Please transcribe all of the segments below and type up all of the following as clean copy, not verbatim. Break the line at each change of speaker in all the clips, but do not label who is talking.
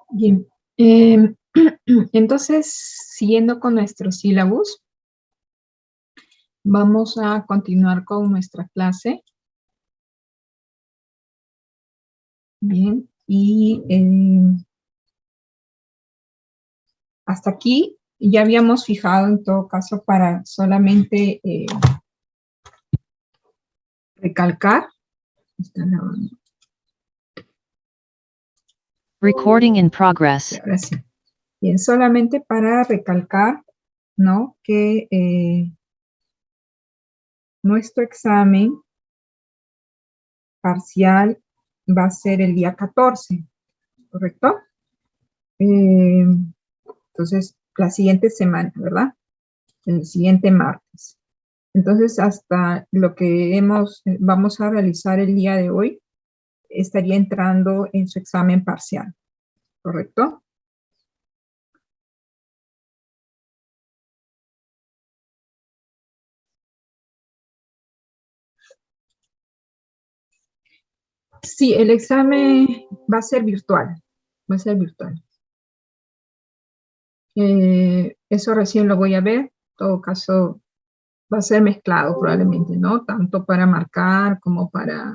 Bien, entonces, siguiendo con nuestro sílabus, vamos a continuar con nuestra clase. Bien, y hasta aquí ya habíamos fijado en todo caso para solamente recalcar. Está grabando.
Recording in progress.
Ahora sí. Bien, solamente para recalcar, ¿no? Que nuestro examen parcial va a ser el día 14, ¿correcto? Entonces, la siguiente semana, ¿verdad? El siguiente martes. Entonces, hasta lo que vamos a realizar el día de hoy, estaría entrando en su examen parcial, ¿correcto? Sí, el examen va a ser virtual, va a ser virtual. Eso recién lo voy a ver, en todo caso va a ser mezclado probablemente, ¿no? Tanto para marcar como para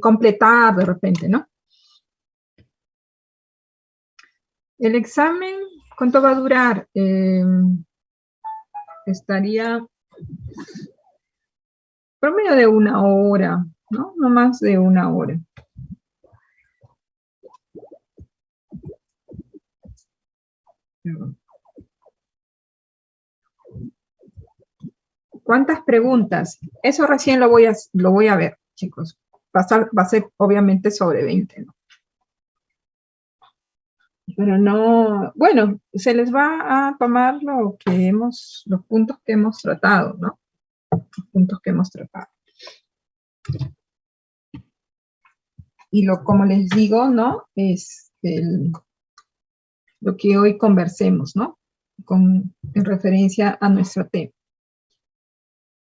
completar de repente, ¿no? El examen, ¿cuánto va a durar? Estaría promedio de 1 hora, ¿no? No más de 1 hora. ¿Cuántas preguntas? Eso recién lo voy a ver, chicos. Va a ser obviamente sobre 20, ¿no? Pero no, bueno, se les va a tomar los puntos que hemos tratado, ¿no? Los puntos que hemos tratado. Y como les digo, ¿no? Es lo que hoy conversemos, ¿no? En referencia a nuestro tema.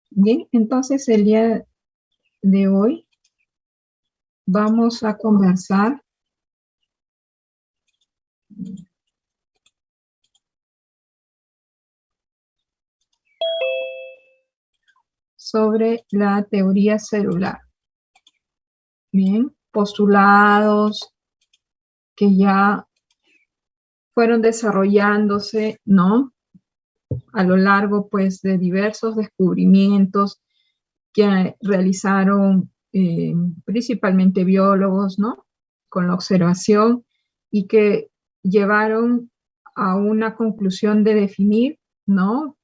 Bien, entonces el día de hoy vamos a conversar sobre la teoría celular. Bien, postulados que ya fueron desarrollándose, ¿no? A lo largo, pues, de diversos descubrimientos que realizaron principalmente biólogos, ¿no? Con la observación y que llevaron a una conclusión de definir, ¿no?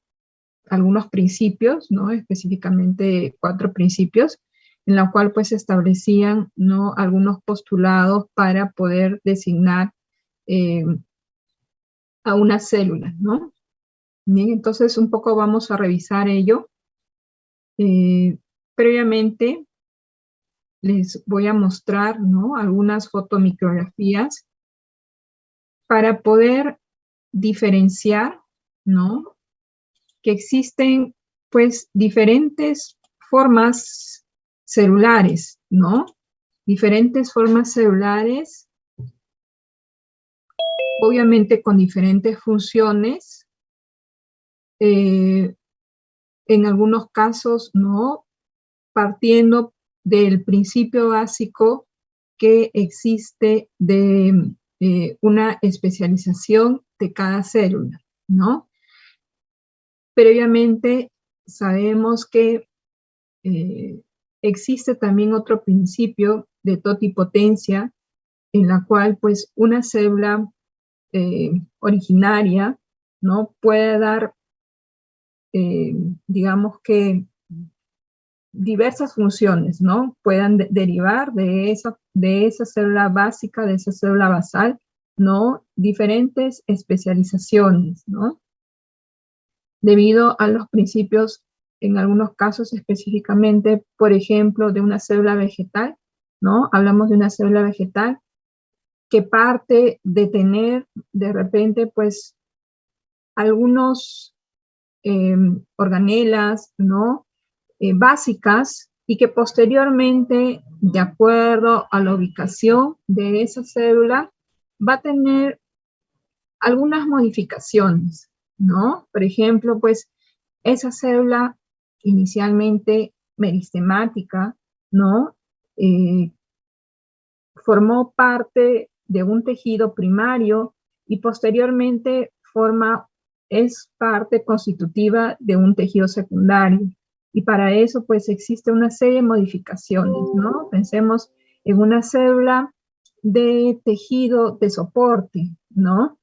Algunos principios, ¿no? Específicamente 4 principios, en la cual pues establecían, ¿no? Algunos postulados para poder designar a una célula, ¿no? Bien, entonces un poco vamos a revisar ello. Previamente les voy a mostrar, ¿no? Algunas fotomicrografías para poder diferenciar, ¿no? Que existen, pues, diferentes formas celulares, ¿no? Diferentes formas celulares, obviamente con diferentes funciones, en algunos casos, ¿no? Partiendo del principio básico que existe de una especialización de cada célula, ¿no? Previamente sabemos que existe también otro principio de totipotencia en la cual pues una célula originaria, ¿no? Puede dar, digamos que diversas funciones, ¿no? Puedan derivar de esa célula básica, de esa célula basal, ¿no? Diferentes especializaciones, ¿no? Debido a los principios, en algunos casos específicamente, por ejemplo, de una célula vegetal, ¿no? Hablamos de una célula vegetal que parte de tener de repente, pues, algunos organelas, ¿no? Básicas y que posteriormente, de acuerdo a la ubicación de esa célula, va a tener algunas modificaciones, ¿no? Por ejemplo, pues esa célula inicialmente meristemática, ¿no? Formó parte de un tejido primario y posteriormente es parte constitutiva de un tejido secundario. Y para eso, pues, existe una serie de modificaciones, ¿no? Pensemos en una célula de tejido de soporte, ¿no?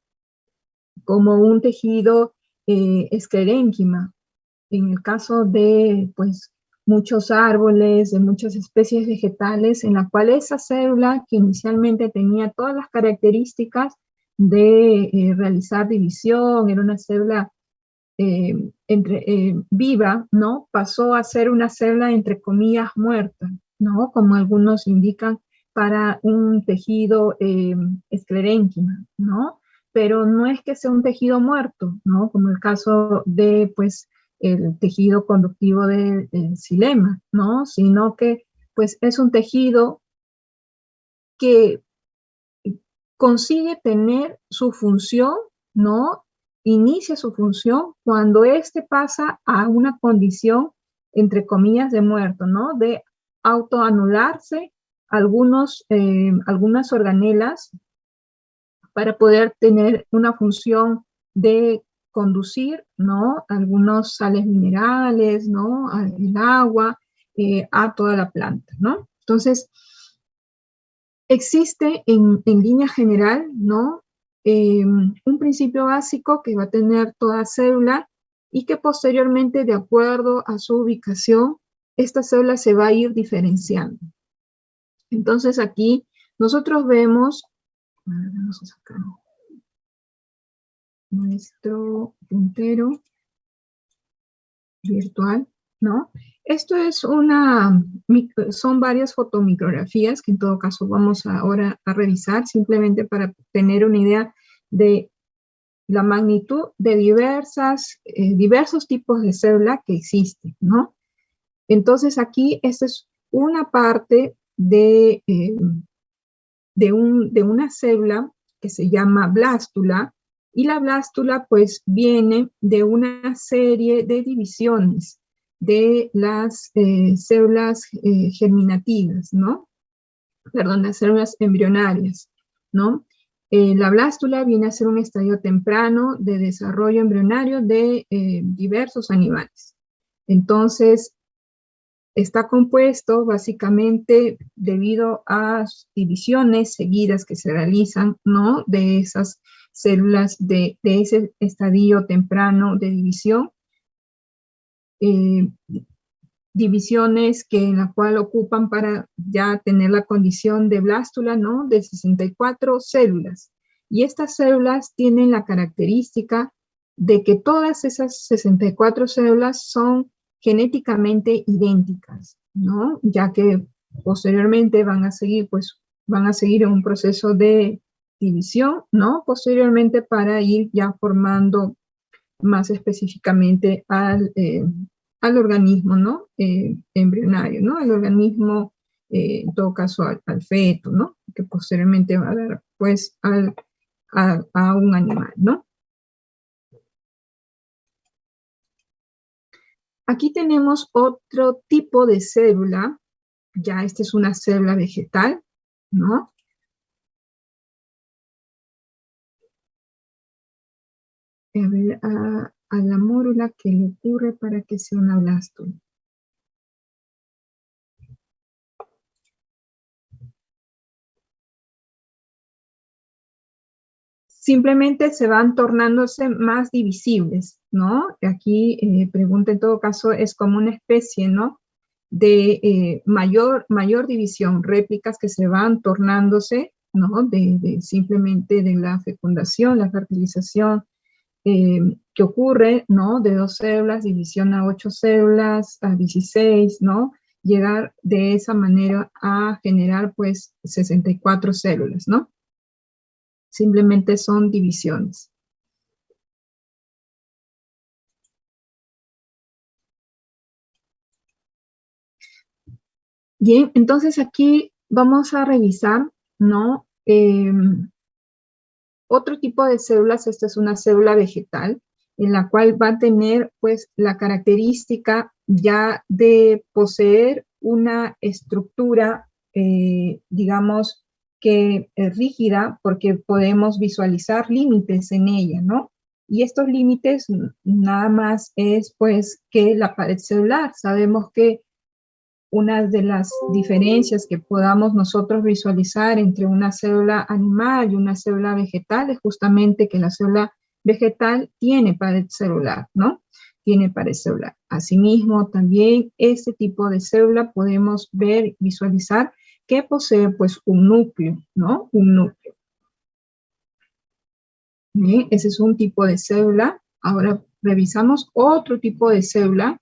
Como un tejido esclerénquima. En el caso de, pues, muchos árboles, de muchas especies vegetales, en la cual esa célula que inicialmente tenía todas las características de realizar división, era una célula viva, ¿no? Pasó a ser una célula, entre comillas, muerta, ¿no? Como algunos indican, para un tejido esclerénquima, ¿no? Pero no es que sea un tejido muerto, ¿no? Como el caso de, pues, el tejido conductivo del xilema, ¿no? Sino que, pues, es un tejido que consigue tener su función, ¿no? Inicia su función cuando éste pasa a una condición, entre comillas, de muerto, ¿no? De autoanularse algunas organelas para poder tener una función de conducir, ¿no? Algunos sales minerales, ¿no? El agua, a toda la planta, ¿no? Entonces, existe en línea general, ¿no? Un principio básico que va a tener toda célula y que posteriormente, de acuerdo a su ubicación, esta célula se va a ir diferenciando. Entonces aquí nosotros vemos, vamos a sacar nuestro puntero virtual, ¿no? Esto es son varias fotomicrografías que en todo caso vamos ahora a revisar, simplemente para tener una idea de la magnitud de diversos tipos de célula que existen, ¿no? Entonces aquí esta es una parte de una célula que se llama blástula, y la blástula pues viene de una serie de divisiones de las células germinativas, ¿no? Perdón, las células embrionarias, ¿no? La blástula viene a ser un estadio temprano de desarrollo embrionario de diversos animales. Entonces, está compuesto básicamente debido a divisiones seguidas que se realizan, ¿no? De esas células de ese estadio temprano de división, divisiones en la cual ocupan para ya tener la condición de blástula, ¿no? De 64 células. Y estas células tienen la característica de que todas esas 64 células son genéticamente idénticas, ¿no? Ya que posteriormente van a seguir en un proceso de división, ¿no? Posteriormente para ir ya formando más específicamente al organismo, ¿no? Embrionario, ¿no? Al organismo, en todo caso, al feto, ¿no? Que posteriormente va a dar, pues, a un animal, ¿no? Aquí tenemos otro tipo de célula, ya esta es una célula vegetal, ¿no? A ver, a la mórula, ¿qué le ocurre para que sea una blástula? Simplemente se van tornándose más divisibles, ¿no? Aquí, pregunta en todo caso, es como una especie, ¿no? De mayor división, réplicas que se van tornándose, ¿no? Simplemente de la fecundación, la fertilización, que ocurre, ¿no? De 2 células, división a 8 células, a 16, ¿no? Llegar de esa manera a generar, pues, 64 células, ¿no? Simplemente son divisiones. Bien, entonces aquí vamos a revisar, ¿no? Otro tipo de células, esta es una célula vegetal, en la cual va a tener pues la característica ya de poseer una estructura, digamos, que es rígida, porque podemos visualizar límites en ella, ¿no? Y estos límites nada más es pues que la pared celular. Sabemos que una de las diferencias que podamos nosotros visualizar entre una célula animal y una célula vegetal es justamente que la célula vegetal tiene pared celular, ¿no? Tiene pared celular. Asimismo, también este tipo de célula podemos ver, visualizar que posee pues un núcleo, ¿no? Un núcleo. Bien, ese es un tipo de célula. Ahora revisamos otro tipo de célula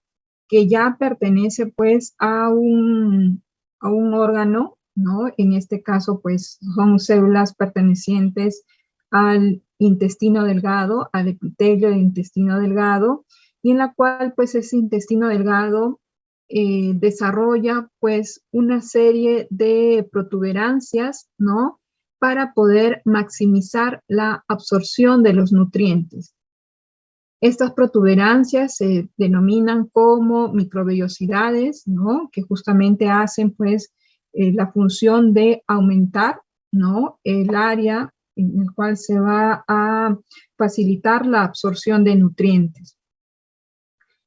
que ya pertenece pues a un órgano, ¿no? En este caso pues son células pertenecientes al intestino delgado, al epitelio del intestino delgado, y en la cual pues ese intestino delgado desarrolla pues una serie de protuberancias, ¿no? Para poder maximizar la absorción de los nutrientes. Estas protuberancias se denominan como microvellosidades, ¿no? Que justamente hacen pues la función de aumentar, ¿no? El área en el cual se va a facilitar la absorción de nutrientes.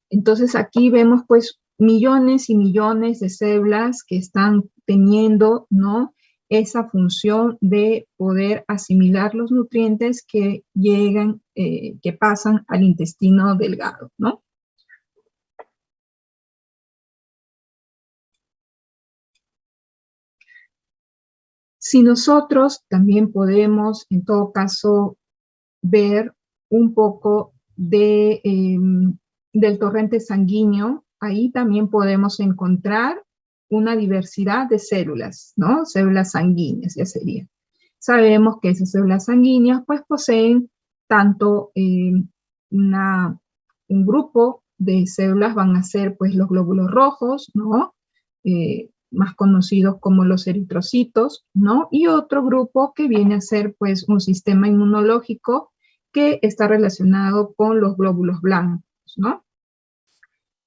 Entonces aquí vemos pues millones y millones de células que están teniendo, ¿no? Esa función de poder asimilar los nutrientes que llegan, que pasan al intestino delgado, ¿no? Si nosotros también podemos, en todo caso, ver un poco del torrente sanguíneo, ahí también podemos encontrar una diversidad de células, ¿no? Células sanguíneas ya sería. Sabemos que esas células sanguíneas pues poseen tanto un grupo de células van a ser pues los glóbulos rojos, ¿no? Más conocidos como los eritrocitos, ¿no? Y otro grupo que viene a ser pues un sistema inmunológico que está relacionado con los glóbulos blancos, ¿no?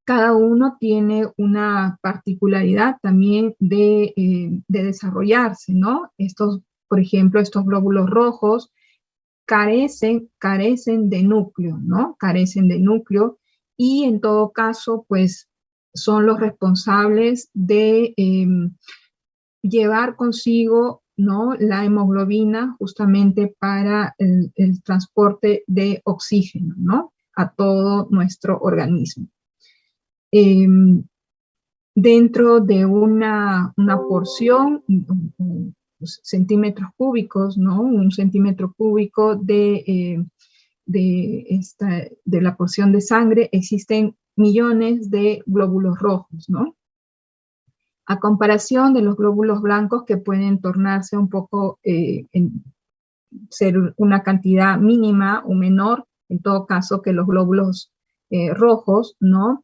Cada uno tiene una particularidad también de desarrollarse, ¿no? Estos, por ejemplo, estos glóbulos rojos carecen de núcleo, ¿no? Carecen de núcleo y en todo caso, pues, son los responsables de llevar consigo, ¿no? La hemoglobina justamente para el transporte de oxígeno, ¿no? A todo nuestro organismo. Dentro de una porción, centímetros cúbicos, ¿no? Un centímetro cúbico de la porción de sangre existen millones de glóbulos rojos, ¿no? A comparación de los glóbulos blancos que pueden tornarse un poco, ser una cantidad mínima o menor, en todo caso que los glóbulos rojos, ¿no?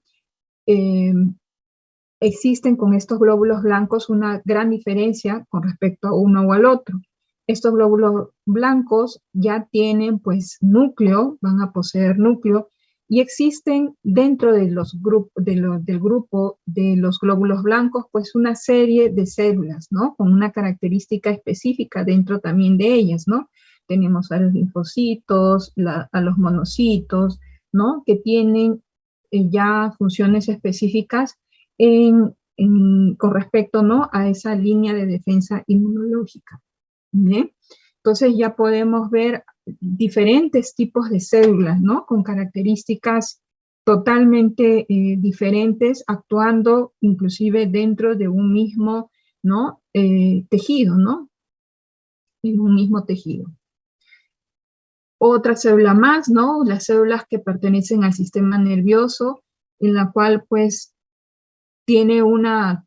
Existen con estos glóbulos blancos una gran diferencia con respecto a uno o al otro. Estos glóbulos blancos ya tienen pues núcleo, van a poseer núcleo, y existen dentro de los del grupo de los glóbulos blancos pues una serie de células, ¿no? Con una característica específica dentro también de ellas, ¿no? Tenemos a los linfocitos, a los monocitos, ¿no? Que tienen ya funciones específicas con respecto, ¿no? A esa línea de defensa inmunológica. ¿Bien? Entonces ya podemos ver diferentes tipos de células, ¿no? Con características totalmente diferentes, actuando inclusive dentro de un mismo, ¿no? Tejido, ¿no? En un mismo tejido. Otra célula más, ¿no? Las células que pertenecen al sistema nervioso, en la cual pues tiene una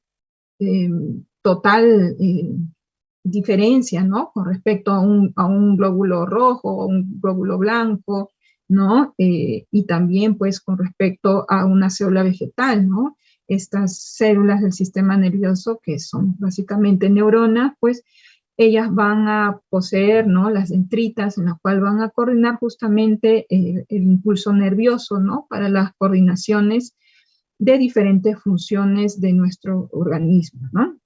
total diferencia, ¿no? Con respecto a un glóbulo rojo o un glóbulo blanco, ¿no? Y también, pues, con respecto a una célula vegetal, ¿no? Estas células del sistema nervioso, que son básicamente neuronas, pues, ellas van a poseer, ¿no?, las dendritas, en las cuales van a coordinar justamente el impulso nervioso, ¿no?, para las coordinaciones de diferentes funciones de nuestro organismo, ¿no?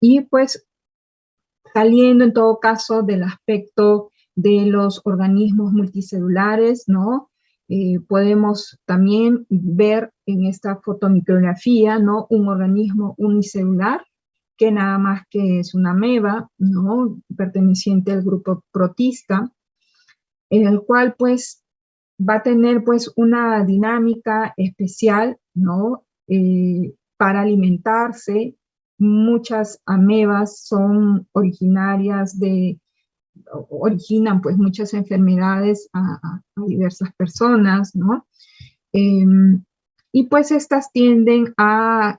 Y pues saliendo en todo caso del aspecto de los organismos multicelulares, ¿no? Podemos también ver en esta fotomicrografía, ¿no?, un organismo unicelular, que nada más que es una ameba, ¿no?, perteneciente al grupo protista, en el cual pues va a tener pues una dinámica especial, ¿no?, para alimentarse. Muchas amebas son originarias originan pues muchas enfermedades a diversas personas, ¿no? Y pues estas tienden a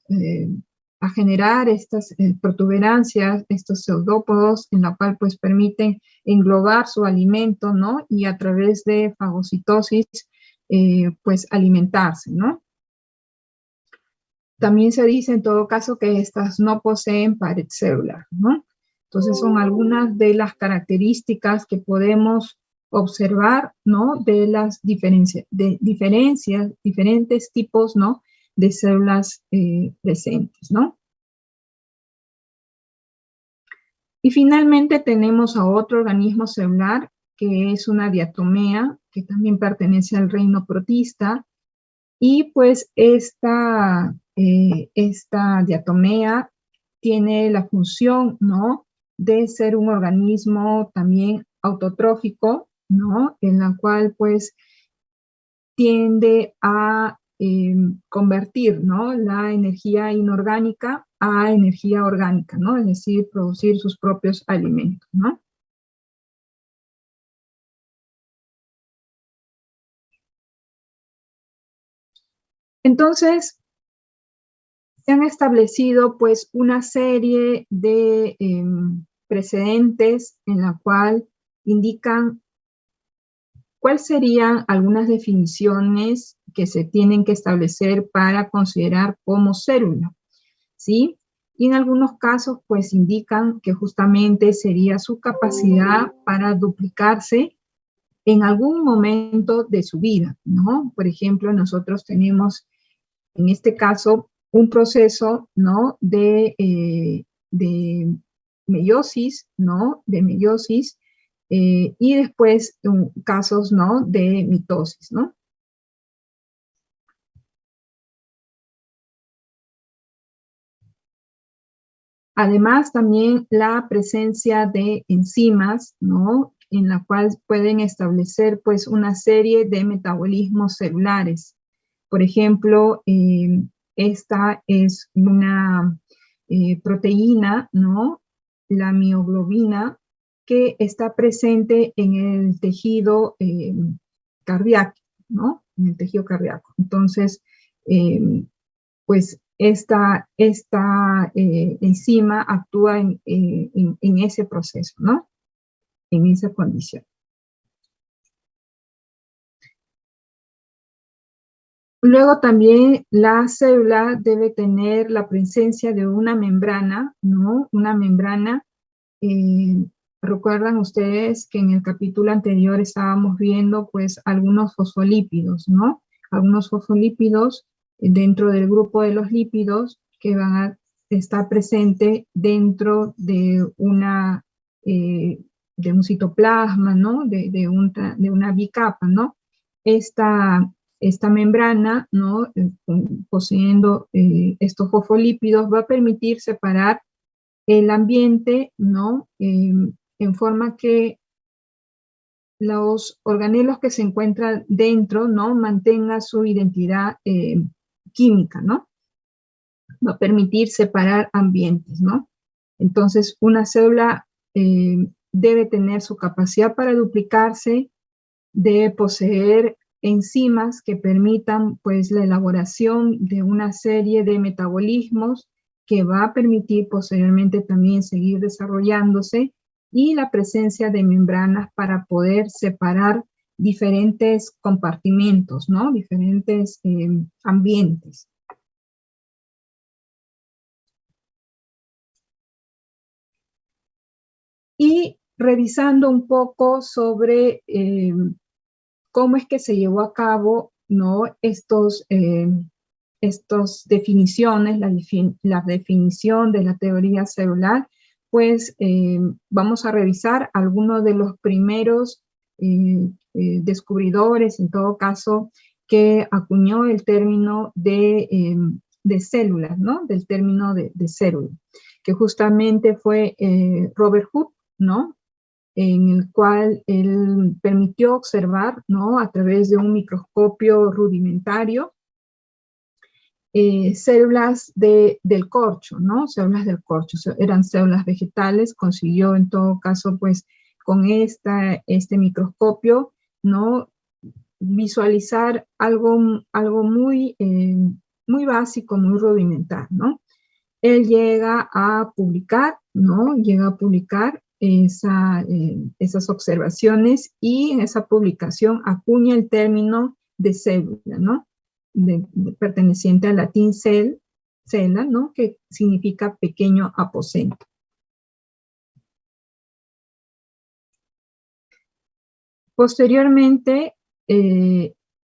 generar estas protuberancias, estos pseudópodos, en la cual pues permiten englobar su alimento, ¿no? Y a través de fagocitosis, pues alimentarse, ¿no? También se dice en todo caso que estas no poseen pared celular, ¿no? Entonces son algunas de las características que podemos observar, ¿no?, de las diferencias, diferentes tipos, ¿no?, de células presentes, ¿no? Y finalmente tenemos a otro organismo celular, que es una diatomea, que también pertenece al reino protista, y pues esta diatomea tiene la función, ¿no?, de ser un organismo también autotrófico, ¿no?, en la cual pues tiende a convertir, ¿no?, la energía inorgánica a energía orgánica, ¿no?, es decir, producir sus propios alimentos, ¿no? Entonces, se han establecido pues una serie de precedentes en la cual indican cuáles serían algunas definiciones que se tienen que establecer para considerar como célula, ¿sí? Y en algunos casos pues indican que justamente sería su capacidad para duplicarse en algún momento de su vida, ¿no? Por ejemplo, nosotros tenemos en este caso un proceso, ¿no?, de meiosis, ¿no?, de meiosis, y después casos, ¿no?, de mitosis, ¿no? Además, también la presencia de enzimas, ¿no?, en la cual pueden establecer, pues, una serie de metabolismos celulares. Por ejemplo, esta es una proteína, ¿no?, la mioglobina, que está presente en el tejido cardíaco, ¿no?, en el tejido cardíaco. Entonces, pues esta enzima actúa en ese proceso, ¿no?, en esa condición. Luego también la célula debe tener la presencia de una membrana, ¿no? Una membrana, eh, recuerdan ustedes que en el capítulo anterior estábamos viendo pues algunos fosfolípidos, ¿no? Algunos fosfolípidos dentro del grupo de los lípidos que van a estar presentes dentro de de un citoplasma, ¿no? De una bicapa, ¿no? Esta membrana, ¿no?, poseyendo estos fosfolípidos, va a permitir separar el ambiente, ¿no?, en forma que los organelos que se encuentran dentro, ¿no?, mantengan su identidad química, ¿no? Va a permitir separar ambientes, ¿no? Entonces, una célula debe tener su capacidad para duplicarse, debe poseer enzimas que permitan pues la elaboración de una serie de metabolismos que va a permitir posteriormente también seguir desarrollándose, y la presencia de membranas para poder separar diferentes compartimentos, ¿no?, diferentes ambientes. y revisando un poco sobre cómo es que se llevó a cabo, ¿no? Estas definiciones, la definición de la teoría celular, pues vamos a revisar algunos de los primeros descubridores, en todo caso, que acuñó el término de células, ¿no? Del término de célula, que justamente fue Robert Hooke, ¿no? En el cual él permitió observar, ¿no? A través de un microscopio rudimentario, células del corcho, ¿no? Células del corcho, eran células vegetales, consiguió en todo caso, pues, con este microscopio, ¿no? Visualizar algo muy, muy básico, muy rudimentario, ¿no? Él llega a publicar, ¿no? Llega a publicar esas observaciones y en esa publicación acuña el término de célula, ¿no? Perteneciente al latín cella, ¿no? Que significa pequeño aposento. Posteriormente,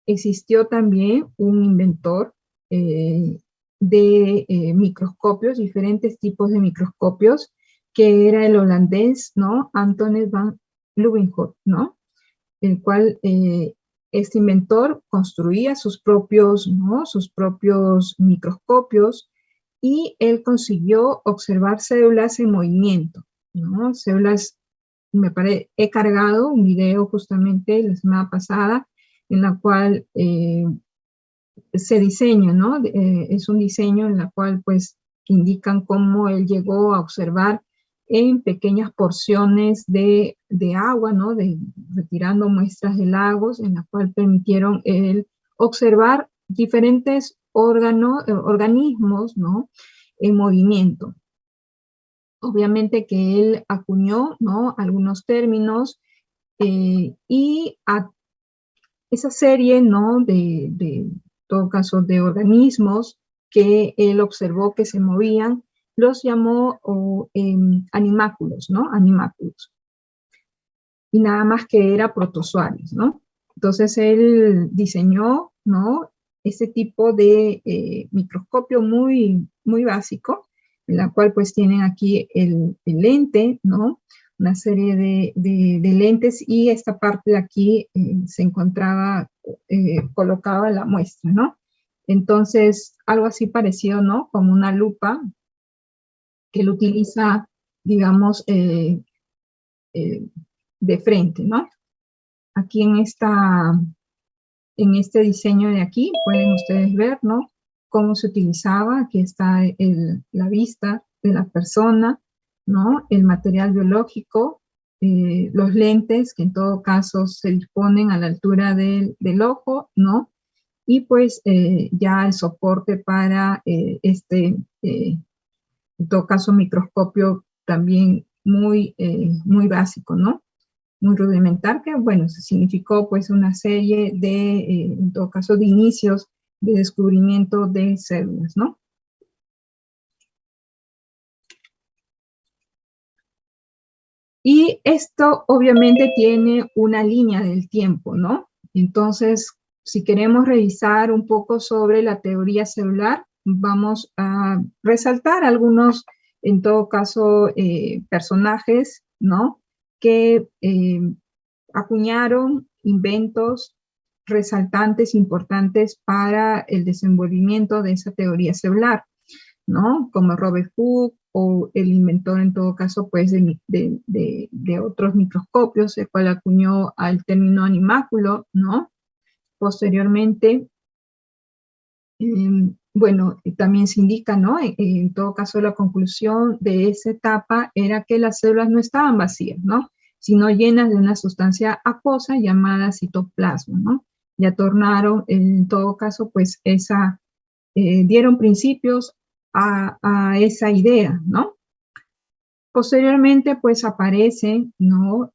existió también un inventor de microscopios, diferentes tipos de microscopios, que era el holandés, ¿no? Antoine van Leeuwenhoek, ¿no? El cual este inventor construía sus propios, ¿no? Sus propios microscopios y él consiguió observar células en movimiento, ¿no? Células, he cargado un video justamente la semana pasada en la cual se diseña, ¿no? Es un diseño en la cual pues indican cómo él llegó a observar en pequeñas porciones de agua, ¿no? Retirando muestras de lagos, en la cual permitieron él observar diferentes organismos, ¿no? En movimiento. Obviamente que él acuñó, ¿no? Algunos términos y a esa serie, ¿no? De todo caso, de organismos que él observó que se movían, los llamó animáculos, ¿no? Animáculos. Y nada más que era protozoarios, ¿no? Entonces él diseñó, ¿no? Ese tipo de microscopio muy, muy básico, en la cual pues tienen aquí el lente, ¿no? Una serie de lentes y esta parte de aquí se encontraba, colocaba la muestra, ¿no? Entonces, algo así parecido, ¿no? Como una lupa que él utiliza, digamos, de frente, ¿no? Aquí en este diseño de aquí pueden ustedes ver, ¿no? Cómo se utilizaba, aquí está la vista de la persona, ¿no? El material biológico, los lentes que en todo caso se disponen a la altura del ojo, ¿no? Y pues ya el soporte para en todo caso, microscopio también muy básico, ¿no? Muy rudimentar, que bueno, significó pues una serie en todo caso, de inicios de descubrimiento de células, ¿no? Y esto obviamente tiene una línea del tiempo, ¿no? Entonces, si queremos revisar un poco sobre la teoría celular, vamos a resaltar algunos, en todo caso, personajes, ¿no? Que acuñaron inventos resaltantes, importantes para el desenvolvimiento de esa teoría celular, ¿no? Como Robert Hooke o el inventor en todo caso pues de otros microscopios, el cual acuñó al término animáculo, ¿no? Posteriormente, bueno, también se indica, ¿no? En todo caso la conclusión de esa etapa era que las células no estaban vacías, ¿no? Sino llenas de una sustancia acuosa llamada citoplasma, ¿no? Ya tornaron, en todo caso, pues dieron principios a esa idea, ¿no? Posteriormente, pues aparecen, ¿no?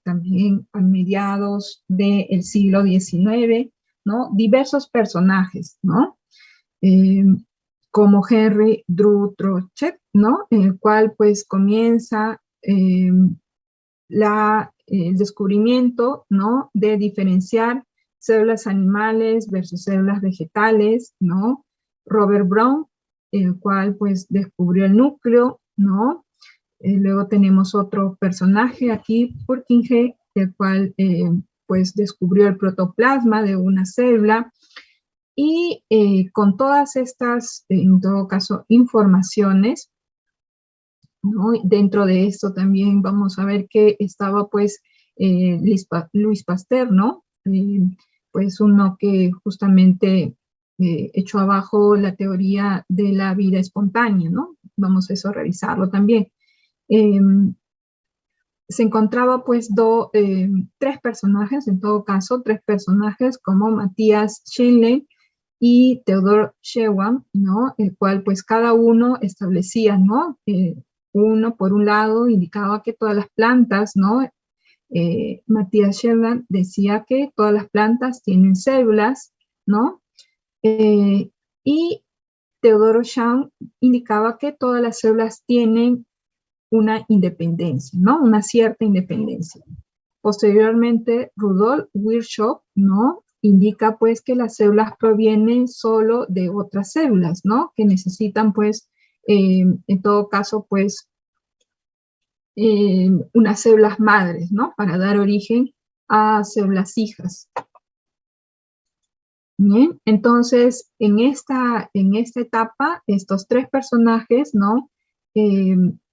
También a mediados del siglo XIX, ¿no? Diversos personajes, ¿no? Como Henry Drew Trochet, ¿no? En el cual pues comienza el descubrimiento, ¿no?, de diferenciar células animales versus células vegetales, ¿no? Robert Brown, el cual pues descubrió el núcleo, ¿no? Luego tenemos otro personaje aquí, Purkinje, el cual pues descubrió el protoplasma de una célula. Y con todas estas, en todo caso, informaciones, ¿no? Dentro de esto también vamos a ver que estaba pues Louis Pasteur, ¿no? Pues uno que justamente echó abajo la teoría de la vida espontánea, ¿no? Vamos a eso a revisarlo también. Se encontraba pues tres personajes, en todo caso, tres personajes como Matthias Scheele y Theodor Schwann, ¿no? El cual pues cada uno establecía, ¿no? Uno por un lado indicaba que todas las plantas, ¿no? Matthias Scheele decía que todas las plantas tienen células, ¿no? Y Theodor Schwann indicaba que todas las células tienen una independencia, ¿no? Una cierta independencia. Posteriormente, Rudolf Virchow, ¿no? Indica pues que las células provienen solo de otras células, ¿no? Que necesitan pues, en todo caso pues, unas células madres, ¿no? Para dar origen a células hijas. Bien, entonces en esta etapa, estos tres personajes, ¿no?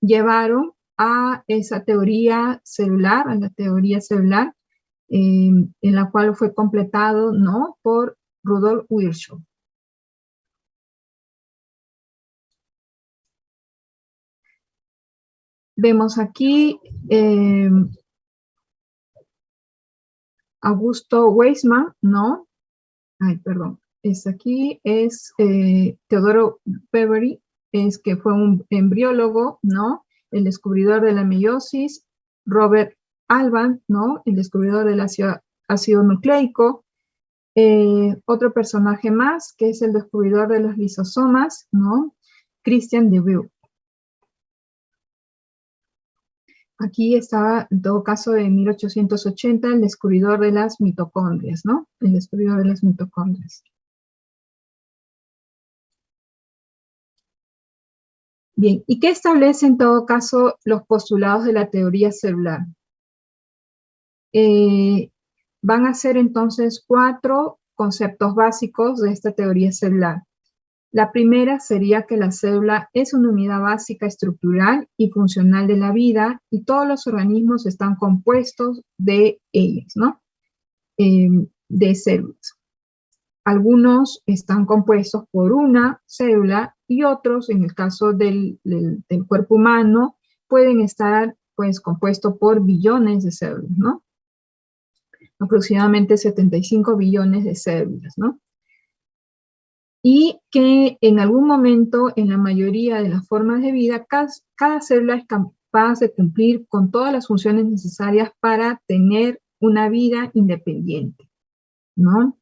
Llevaron a esa teoría celular, a la teoría celular, en la cual fue completado, ¿no? Por Rudolf Virchow. Vemos aquí Augusto Weismann, ¿no? Ay, perdón. Aquí es Teodoro Beveri, es que fue un embriólogo, ¿no? El descubridor de la meiosis. Robert Alban, ¿no? El descubridor del ácido nucleico. Otro personaje más, que es el descubridor de los lisosomas, ¿no? Christian de Bruck. Aquí estaba, en todo caso, de 1880, el descubridor de las mitocondrias, ¿no? El descubridor de las mitocondrias. Bien, ¿y qué establece en todo caso los postulados de la teoría celular? Van a ser entonces 4 conceptos básicos de esta teoría celular. La primera sería que la célula es una unidad básica estructural y funcional de la vida y todos los organismos están compuestos de ellas, ¿no? De células. Algunos están compuestos por una célula y otros, en el caso del cuerpo humano, pueden estar pues compuestos por billones de células, ¿no? Aproximadamente 75 billones de células, ¿no? Y que en algún momento, en la mayoría de las formas de vida, cada célula es capaz de cumplir con todas las funciones necesarias para tener una vida independiente, ¿no?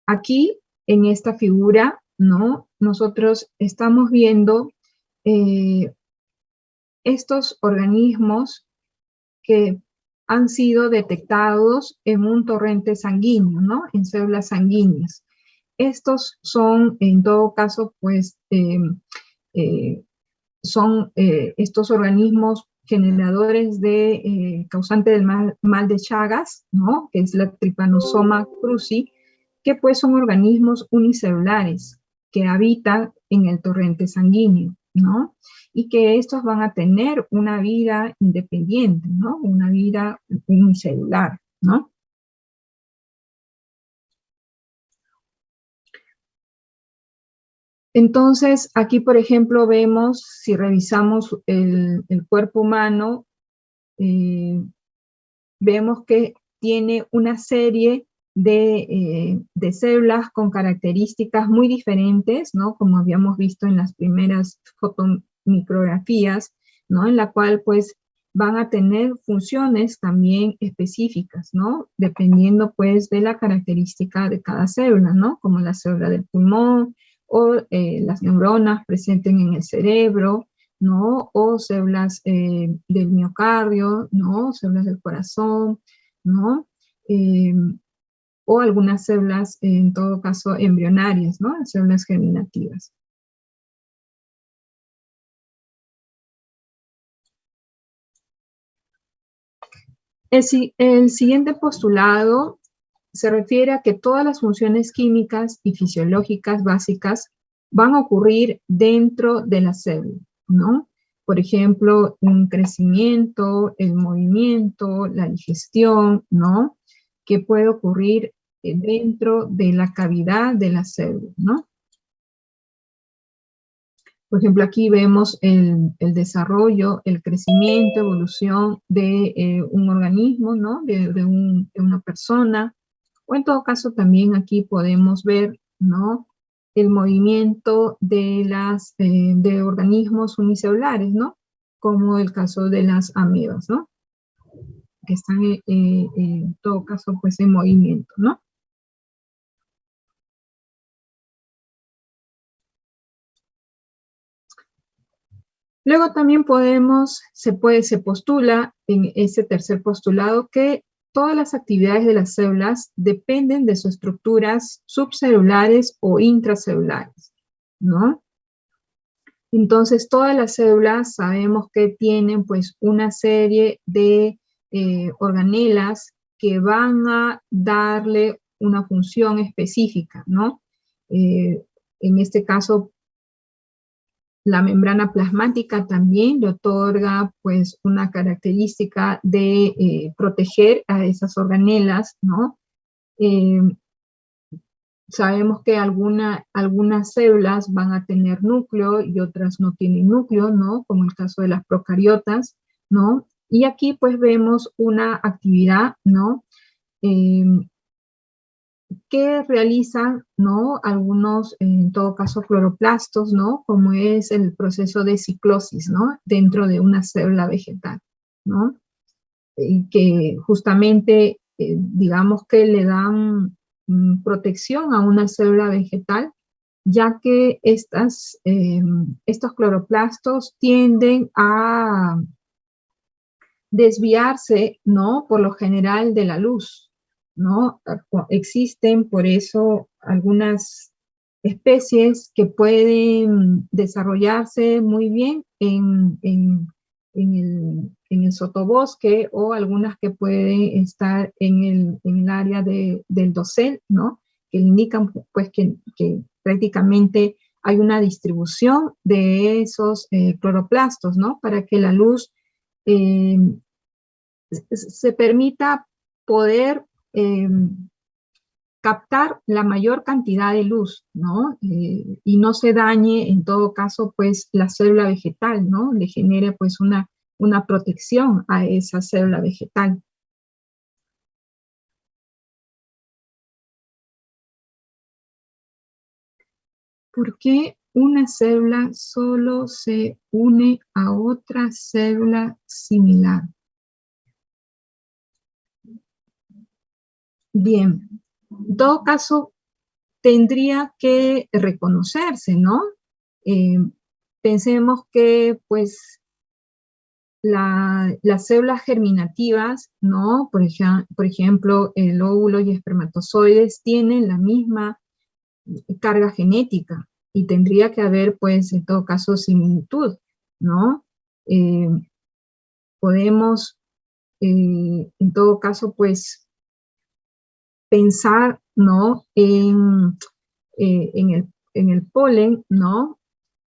Aquí, en esta figura, ¿no? Nosotros estamos viendo estos organismos que han sido detectados en un torrente sanguíneo, ¿no? En células sanguíneas. Estos son, en todo caso, pues, son estos organismos generadores de causante del mal de Chagas, ¿no? Que es la Trypanosoma cruzi, que pues son organismos unicelulares que habitan en el torrente sanguíneo, ¿no? Y que estos van a tener una vida independiente, ¿no? Una vida unicelular, ¿no? Entonces, aquí, por ejemplo, vemos, si revisamos el cuerpo humano, vemos que tiene una serie de células con características muy diferentes, ¿no? Como habíamos visto en las primeras fotomicrografías, ¿no? En la cual, pues, van a tener funciones también específicas, ¿no? Dependiendo, pues, de la característica de cada célula, ¿no? Como la célula del pulmón, o las neuronas presentes en el cerebro, ¿no? O células del miocardio, ¿no? Células del corazón, ¿no? O algunas células, en todo caso, embrionarias, ¿no? Células germinativas. El siguiente postulado se refiere a que todas las funciones químicas y fisiológicas básicas van a ocurrir dentro de la célula, ¿no? Por ejemplo, un crecimiento, el movimiento, la digestión, ¿no? Que puede ocurrir dentro de la cavidad de la célula, ¿no? Por ejemplo, aquí vemos el desarrollo, el crecimiento, evolución de un organismo, ¿no? De una persona. O en todo caso, también aquí podemos ver, ¿no? El movimiento de organismos unicelulares, ¿no? Como el caso de las amebas, ¿no? Que están en todo caso, pues, en movimiento, ¿no? Luego también se postula en ese tercer postulado que todas las actividades de las células dependen de sus estructuras subcelulares o intracelulares, ¿no? Entonces, todas las células sabemos que tienen pues una serie de organelas que van a darle una función específica, ¿no? En este caso, la membrana plasmática también le otorga pues una característica de proteger a esas organelas, ¿no? Sabemos que algunas células van a tener núcleo y otras no tienen núcleo, ¿no? Como el caso de las procariotas, ¿no? Y aquí pues vemos una actividad, ¿no? Que realizan, ¿no? Algunos, en todo caso, cloroplastos, ¿no? Como es el proceso de ciclosis, ¿no? Dentro de una célula vegetal, ¿no? Y que justamente, digamos que le dan protección a una célula vegetal, ya que estos cloroplastos tienden a desviarse, ¿no? Por lo general de la luz, ¿no? Existen por eso algunas especies que pueden desarrollarse muy bien en el sotobosque o algunas que pueden estar en el área del dosel, ¿no? Que indican pues que prácticamente hay una distribución de esos cloroplastos, ¿no? Para que la luz eh, se permita poder captar la mayor cantidad de luz, ¿no? Y no se dañe, en todo caso, pues, la célula vegetal, ¿no? Le genere, pues, una protección a esa célula vegetal. ¿Por qué una célula solo se une a otra célula similar? Bien, en todo caso, tendría que reconocerse, ¿no? Pensemos que, pues, las células germinativas, ¿no? Por ejemplo, el óvulo y espermatozoides tienen la misma carga genética y tendría que haber, pues, en todo caso, similitud, ¿no? Eh, Podemos, en todo caso, pues, pensar, ¿no? En el polen, ¿no?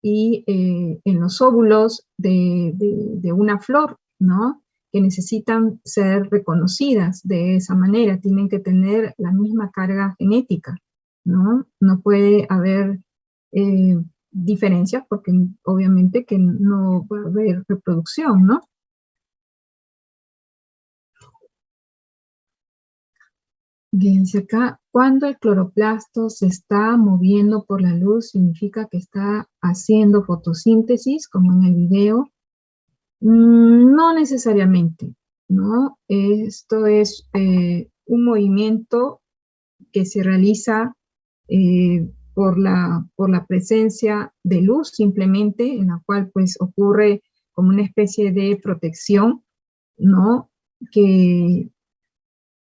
Y en los óvulos de una flor, ¿no? Que necesitan ser reconocidas de esa manera, tienen que tener la misma carga genética, ¿no? No puede haber diferencias porque obviamente que no va a haber reproducción, ¿no? Fíjense acá, cuando el cloroplasto se está moviendo por la luz, significa que está haciendo fotosíntesis, como en el video. No necesariamente, ¿no? Esto es un movimiento que se realiza por la presencia de luz simplemente, en la cual pues ocurre como una especie de protección, ¿no? Que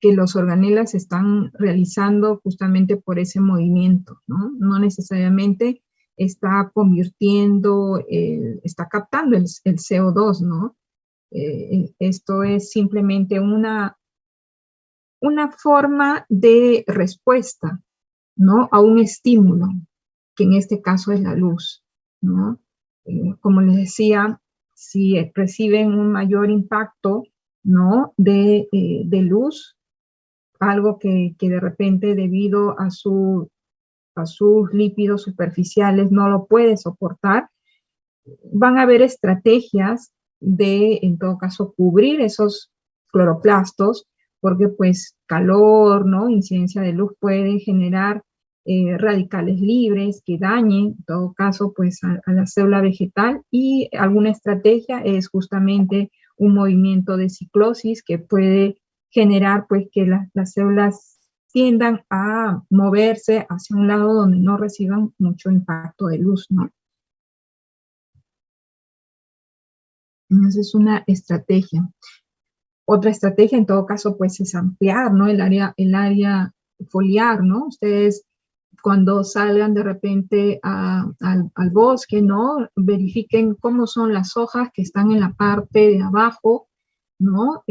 los organelas están realizando justamente por ese movimiento, ¿no? No necesariamente está convirtiendo, está captando el CO2, ¿no? Esto es simplemente una forma de respuesta, ¿no? A un estímulo, que en este caso es la luz, ¿no? Como les decía, si reciben un mayor impacto, ¿no? De luz, algo que de repente debido a sus lípidos superficiales no lo puede soportar, van a haber estrategias de, en todo caso, cubrir esos cloroplastos, porque pues calor, ¿no? Incidencia de luz puede generar radicales libres que dañen, en todo caso, pues a la célula vegetal, y alguna estrategia es justamente un movimiento de ciclosis que puede generar pues que las células tiendan a moverse hacia un lado donde no reciban mucho impacto de luz, ¿no? Esa es una estrategia. Otra estrategia, en todo caso, pues es ampliar, ¿no? El área foliar, ¿no? Ustedes cuando salgan de repente al bosque, ¿no? Verifiquen cómo son las hojas que están en la parte de abajo, ¿no?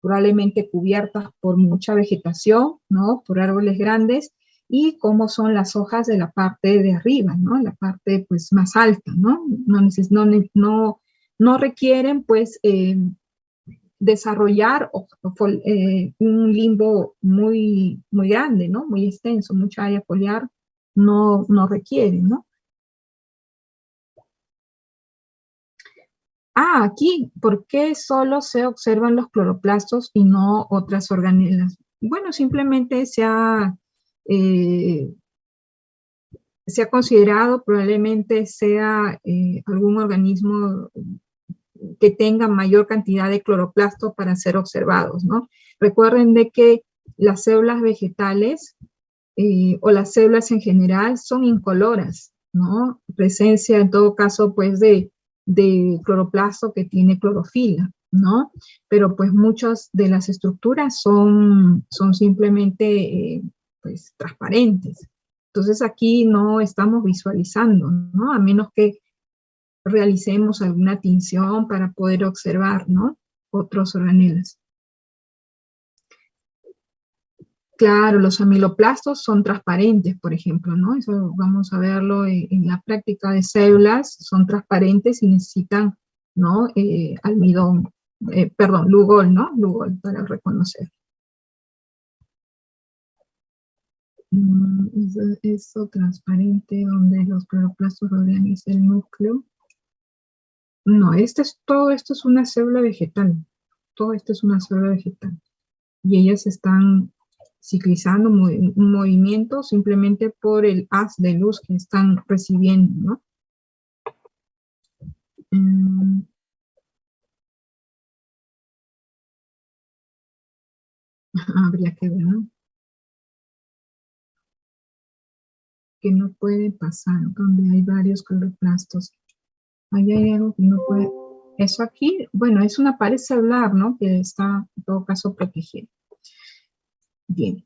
Probablemente cubiertas por mucha vegetación, ¿no? Por árboles grandes, y cómo son las hojas de la parte de arriba, ¿no? La parte, pues, más alta, ¿no? No requieren, pues, desarrollar un limbo muy, muy grande, ¿no? Muy extenso, mucha área foliar no requiere, ¿no? Aquí, ¿por qué solo se observan los cloroplastos y no otras organelas? Bueno, simplemente eh, se ha considerado, probablemente sea algún organismo que tenga mayor cantidad de cloroplasto para ser observados, ¿no? Recuerden de que las células vegetales o las células en general son incoloras, ¿no? Presencia en todo caso pues de cloroplasto que tiene clorofila, ¿no? Pero pues muchas de las estructuras son simplemente pues transparentes. Entonces aquí no estamos visualizando, ¿no? A menos que realicemos alguna tinción para poder observar, ¿no? Otros organelas. Claro, los amiloplastos son transparentes, por ejemplo, ¿no? Eso vamos a verlo en la práctica de células, son transparentes y necesitan, ¿no? Almidón, perdón, Lugol, ¿no? Lugol para reconocer. Eso transparente donde los cloroplastos rodean es el núcleo. No, todo esto es una célula vegetal. Todo esto es una célula vegetal. Y ellas están ciclizando un movimiento simplemente por el haz de luz que están recibiendo, ¿no? Habría que ver, ¿no? Que no puede pasar, donde hay varios cloroplastos. Ahí hay algo que no puede... Eso aquí, bueno, es una pared celular, ¿no? Que está, en todo caso, protegida. Bien.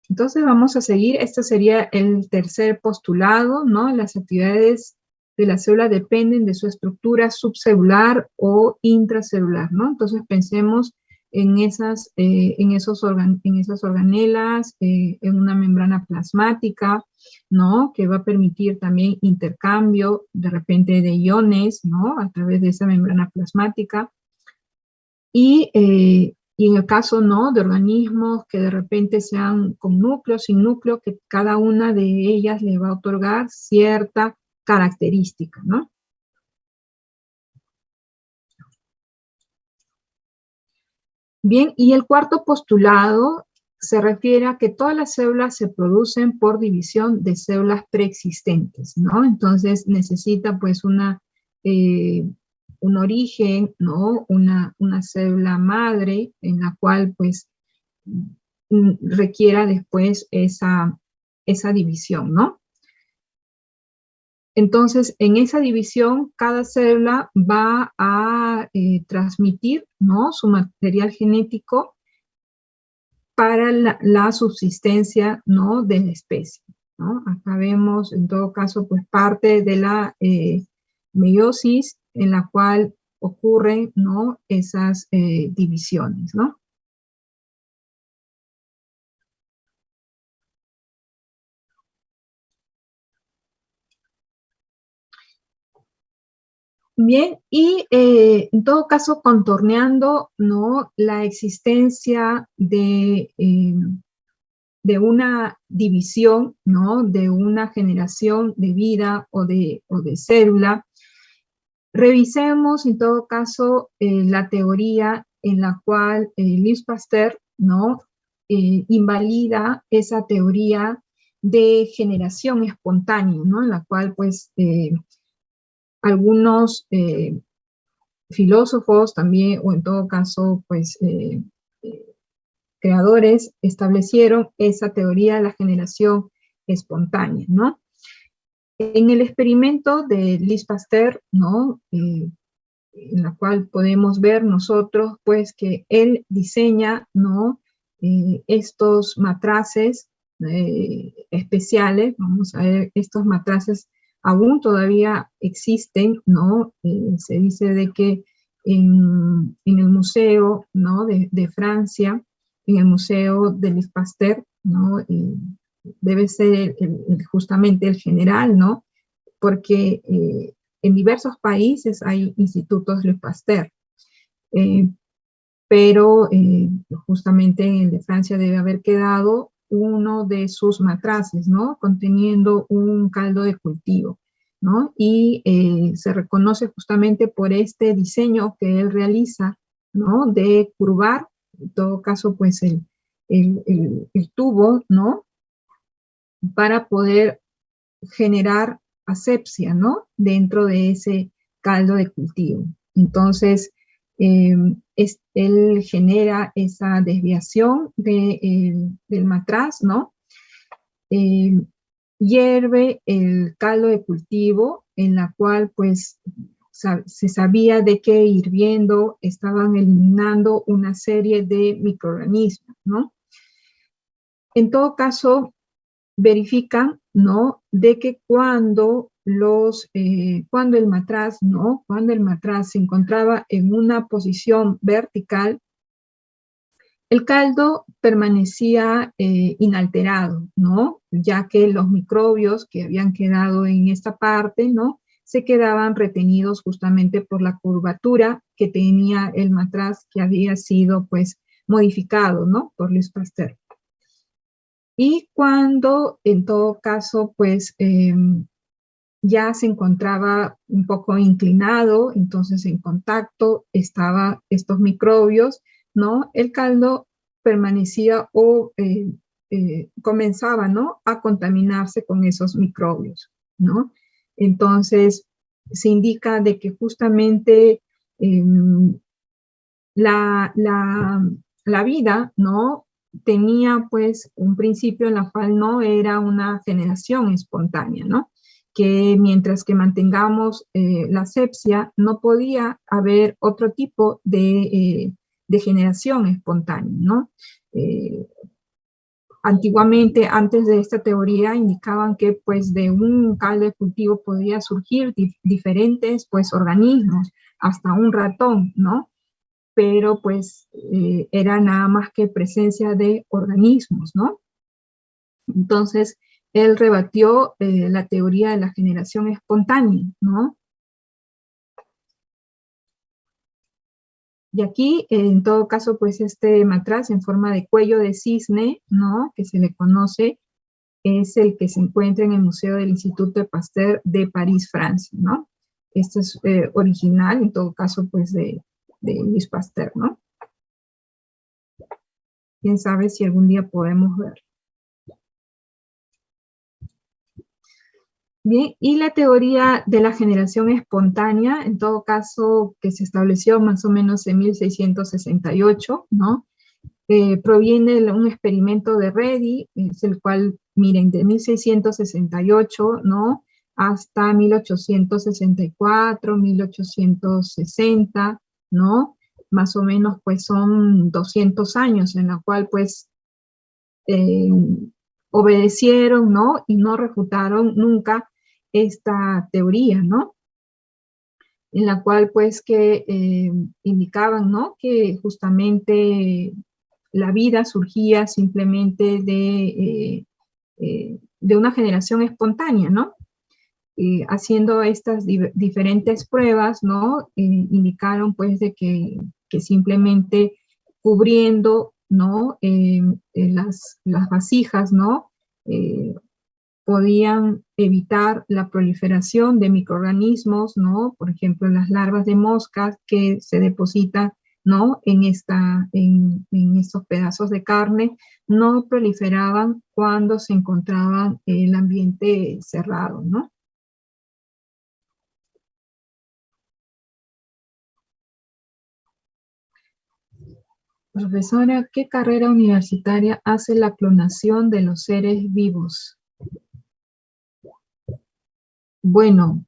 Entonces vamos a seguir, este sería el tercer postulado, ¿no? Las actividades de la célula dependen de su estructura subcelular o intracelular, ¿no? Entonces pensemos en esas organelas, en una membrana plasmática, ¿no? Que va a permitir también intercambio de repente de iones, ¿no? A través de esa membrana plasmática. Y en el caso, ¿no? De organismos que de repente sean con núcleo, sin núcleo, que cada una de ellas le va a otorgar cierta característica, ¿no? Bien, y el cuarto postulado se refiere a que todas las células se producen por división de células preexistentes, ¿no? Entonces necesita pues un origen, ¿no? Una célula madre en la cual pues requiera después esa esa división, ¿no? Entonces, en esa división, cada célula va a transmitir, ¿no?, su material genético para la subsistencia, ¿no?, de la especie, ¿no? Acá vemos, en todo caso, pues parte de la meiosis en la cual ocurren, ¿no?, esas divisiones, ¿no? Bien, y en todo caso contorneando, ¿no?, la existencia de una división, ¿no?, de una generación de vida o de célula, revisemos en todo caso la teoría en la cual Louis Pasteur, ¿no?, invalida esa teoría de generación espontánea, ¿no?, en la cual pues algunos filósofos también, o en todo caso pues creadores, establecieron esa teoría de la generación espontánea, ¿no? En el experimento de Louis Pasteur, ¿no?, en la cual podemos ver nosotros, pues, que él diseña, ¿no?, estos matraces especiales. Vamos a ver, estos matraces aún todavía existen, ¿no? Se dice de que en el museo, ¿no?, de Francia, en el museo de Louis Pasteur, ¿no?, debe ser justamente el general, ¿no?, porque en diversos países hay institutos Louis Pasteur, pero justamente en el de Francia debe haber quedado uno de sus matraces, ¿no?, conteniendo un caldo de cultivo, ¿no? Y se reconoce justamente por este diseño que él realiza, ¿no?, de curvar, en todo caso, pues el tubo, ¿no?, para poder generar asepsia, ¿no?, dentro de ese caldo de cultivo. Entonces, él genera esa desviación del matraz, ¿no? Hierve el caldo de cultivo, en la cual pues se sabía de que hirviendo estaban eliminando una serie de microorganismos, ¿no? En todo caso, verifican, ¿no?, de que cuando el matraz, ¿no?, cuando el matraz se encontraba en una posición vertical, el caldo permanecía inalterado, ¿no?, ya que los microbios que habían quedado en esta parte, ¿no?, se quedaban retenidos justamente por la curvatura que tenía el matraz, que había sido, pues, modificado, ¿no?, por Louis Pasteur. Y cuando, en todo caso, pues, ya se encontraba un poco inclinado, entonces en contacto estaban estos microbios, ¿no?, el caldo permanecía o comenzaba, ¿no?, a contaminarse con esos microbios, ¿no? Entonces, se indica de que justamente la vida, ¿no?, tenía pues un principio en la cual no era una generación espontánea, ¿no?, que mientras que mantengamos la asepsia, no podía haber otro tipo de generación espontánea, ¿no? Antiguamente, antes de esta teoría, indicaban que pues de un caldo de cultivo podía surgir diferentes pues organismos, hasta un ratón, ¿no? Pero pues era nada más que presencia de organismos, ¿no? Entonces, él rebatió la teoría de la generación espontánea, ¿no? Y aquí, en todo caso, pues este matraz en forma de cuello de cisne, ¿no?, que se le conoce, es el que se encuentra en el Museo del Instituto de Pasteur de París, Francia, ¿no? Este es original, en todo caso, pues de Louis Pasteur, ¿no? Quién sabe si algún día podemos ver. Bien, y la teoría de la generación espontánea, en todo caso, que se estableció más o menos en 1668, ¿no? proviene de un experimento de Reddy, es el cual, miren, de 1668, ¿no?, hasta 1864, 1860, ¿no? Más o menos, pues, son 200 años en la cual, pues, obedecieron, ¿no?, y no refutaron nunca esta teoría, ¿no?, en la cual, pues, que indicaban, ¿no?, que justamente la vida surgía simplemente de una generación espontánea, ¿no? Haciendo estas diferentes pruebas, ¿no? Indicaron, pues, de que simplemente cubriendo, ¿no?, las vasijas, ¿no?, eh, podían evitar la proliferación de microorganismos, ¿no? Por ejemplo, las larvas de moscas que se depositan, ¿no?, en estos pedazos de carne, no proliferaban cuando se encontraban en el ambiente cerrado, ¿no? Profesora, ¿qué carrera universitaria hace la clonación de los seres vivos? Bueno,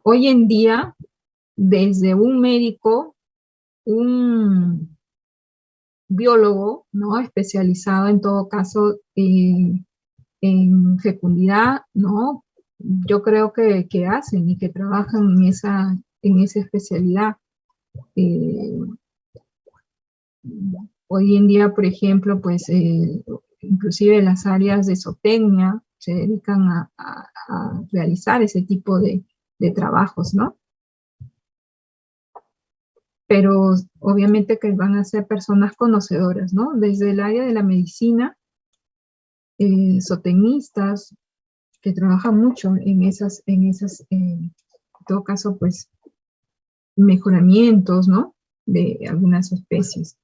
hoy en día, desde un médico, un biólogo, ¿no?, especializado en todo caso en fecundidad, ¿no?, yo creo que hacen y que trabajan en esa especialidad. Eh, Hoy en día, por ejemplo, pues inclusive las áreas de zootecnia se dedican a realizar ese tipo de trabajos, ¿no? Pero obviamente que van a ser personas conocedoras, ¿no? Desde el área de la medicina, zootecnistas que trabajan mucho en todo caso, pues, mejoramientos, ¿no?, de algunas especies.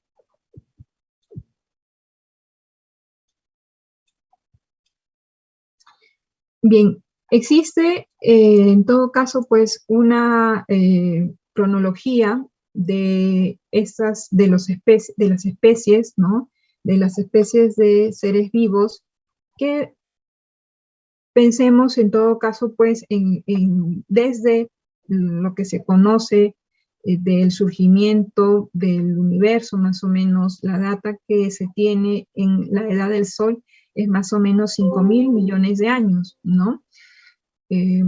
Bien, existe en todo caso, pues, una cronología de las especies, ¿no?, de las especies de seres vivos que pensemos en todo caso, pues, desde lo que se conoce del surgimiento del universo, más o menos, la data que se tiene en la edad del Sol es más o menos 5.000 millones de años, ¿no? Eh,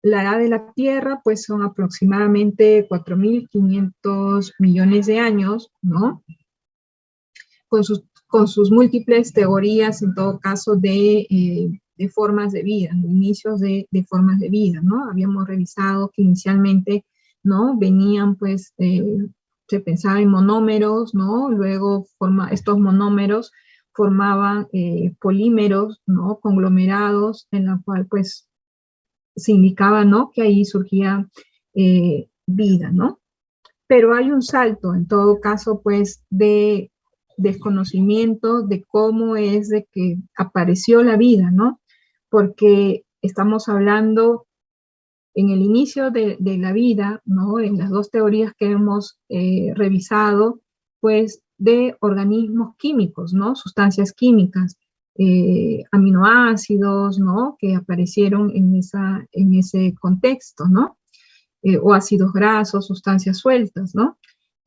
la edad de la Tierra, pues, son aproximadamente 4.500 millones de años, ¿no? Con sus múltiples teorías, en todo caso, de formas de vida, de inicios de formas de vida, ¿no? Habíamos revisado que inicialmente, ¿no?, venían, pues, se pensaba en monómeros, ¿no? Luego estos monómeros formaban polímeros, ¿no?, conglomerados, en la cual, pues, se indicaba, ¿no?, que ahí surgía vida, ¿no? Pero hay un salto, en todo caso, pues, de desconocimiento de cómo es de que apareció la vida, ¿no? Porque estamos hablando en el inicio de la vida, ¿no?, en las dos teorías que hemos revisado, pues, de organismos químicos, ¿no?, sustancias químicas, aminoácidos, ¿no?, que aparecieron en ese contexto, ¿no? O ácidos grasos, sustancias sueltas, ¿no?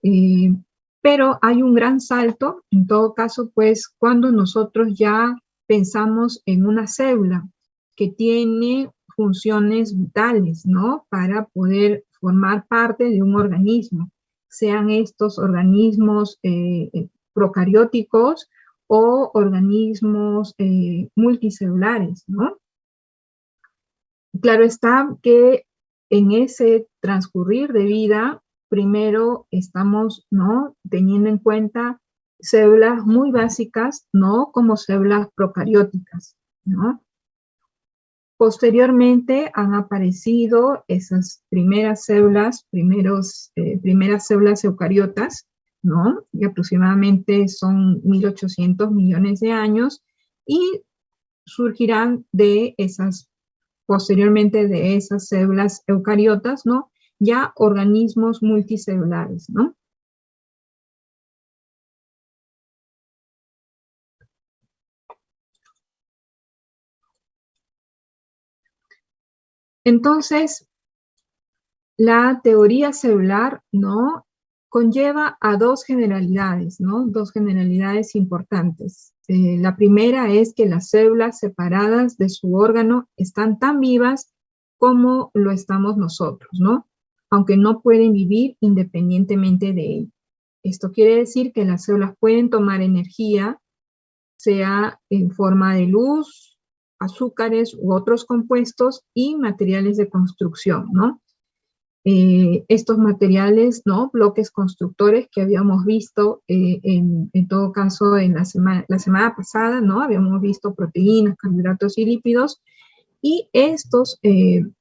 Eh, pero hay un gran salto, en todo caso, pues, cuando nosotros ya pensamos en una célula que tiene funciones vitales, ¿no?, para poder formar parte de un organismo, sean estos organismos procarióticos o organismos multicelulares, ¿no? Claro está que en ese transcurrir de vida, primero estamos, ¿no?, teniendo en cuenta células muy básicas, ¿no?, como células procarióticas, ¿no? Posteriormente han aparecido esas primeras células, primeras células eucariotas, ¿no?, y aproximadamente son 1.800 millones de años, y surgirán posteriormente de esas células eucariotas, ¿no?, ya organismos multicelulares, ¿no? Entonces, la teoría celular, ¿no?, conlleva a dos generalidades, ¿no? Dos generalidades importantes. La primera es que las células separadas de su órgano están tan vivas como lo estamos nosotros, ¿no? Aunque no pueden vivir independientemente de él. Esto quiere decir que las células pueden tomar energía, sea en forma de luz, azúcares u otros compuestos y materiales de construcción, ¿no? Estos materiales, ¿no?, bloques constructores que habíamos visto en todo caso en la semana pasada, ¿no? Habíamos visto proteínas, carbohidratos y lípidos, y estos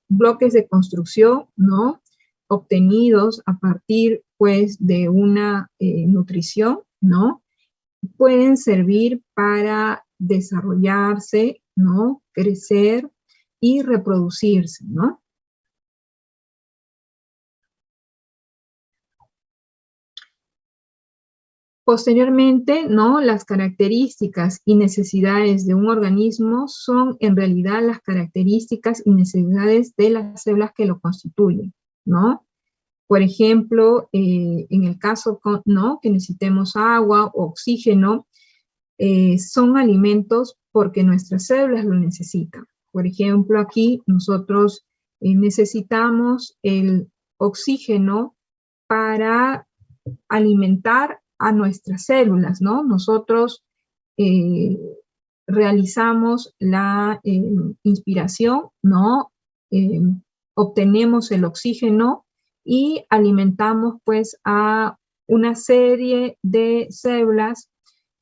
bloques de construcción, ¿no?, obtenidos a partir, pues, de una nutrición, ¿no?, pueden servir para desarrollarse, ¿no?, crecer y reproducirse, ¿no? Posteriormente, ¿no?, las características y necesidades de un organismo son en realidad las características y necesidades de las células que lo constituyen, ¿no? Por ejemplo, en el caso, ¿no?, que necesitemos agua o oxígeno, son alimentos porque nuestras células lo necesitan. Por ejemplo, aquí nosotros necesitamos el oxígeno para alimentar a nuestras células, ¿no? Nosotros realizamos la inspiración, ¿no? Obtenemos el oxígeno y alimentamos, pues, a una serie de células